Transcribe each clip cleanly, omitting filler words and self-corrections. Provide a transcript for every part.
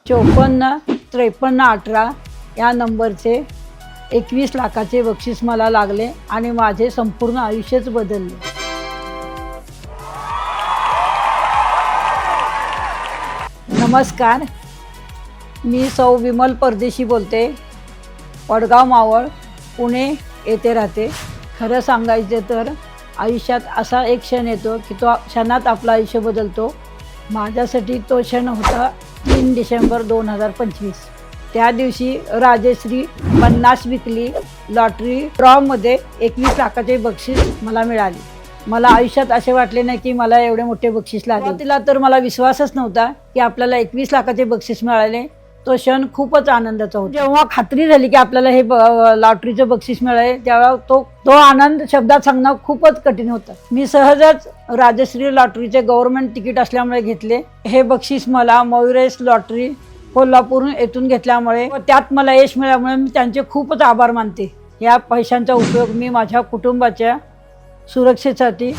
545318 या नंबरचे 21 लाखाचे बक्षीस मला लागले आणि माझे संपूर्ण आयुष्यच बदलले। नमस्कार, मी सौ विमल परदेशी बोलते। वडगाव मावळ पुणे येथे राहते। खरं सांगायचं तर आयुष्यात असा एक क्षण येतो की तो क्षणात आपलं आयुष्य बदलतो। माझ्यासाठी तो क्षण होता 3 डिसेंबर 2025। त्या दिवशी राजश्री 50 विकली लॉटरी ड्रॉमध्ये 21 लाखाचे बक्षीस मला मिळाले। मला आयुष्यात असे वाटले नाही की मला एवढे मोठे बक्षीस लागेल। तिला तर मला विश्वासच नव्हता की आपल्याला 21 लाखाचे बक्षीस मिळाले। तो क्षण खूपच आनंदाचा होता। जेव्हा खात्री झाली की आपल्याला हे लॉटरीचं बक्षीस मिळाले तेव्हा तो आनंद शब्दात सांगणं खूपच कठीण होतं। मी सहजच राजश्री लॉटरीचे गव्हर्नमेंट तिकीट असल्यामुळे घेतले। हे बक्षीस मला मयुरेश लॉटरी कोल्हापूर येथून घेतल्यामुळे व त्यात मला यश मिळाल्यामुळे मी त्यांचे खूपच आभार मानते। या पैशांचा उपयोग मी माझ्या कुटुंबाच्या सुरक्षेसाठी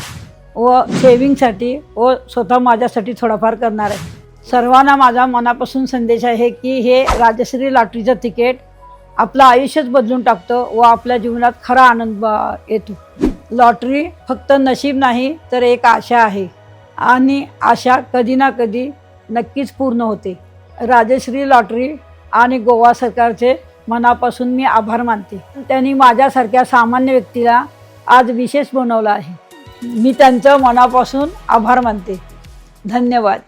व सेविंगसाठी व स्वतः माझ्यासाठी थोडाफार करणार आहे। सर्वांना माझा मनापासून संदेश आहे की हे राजश्री लॉटरीचं तिकीट आपलं आयुष्यच बदलून टाकतं व आपल्या जीवनात खरा आनंद येतो। लॉटरी फक्त नशीब नाही तर एक आशा आहे आणि आशा कधी ना कधी नक्कीच पूर्ण होते। राजश्री लॉटरी आणि गोवा सरकारचे मनापासून मी आभार मानते। त्यांनी माझ्यासारख्या सामान्य व्यक्तीला आज विशेष बनवलं आहे। मी त्यांचं मनापासून आभार मानते। धन्यवाद।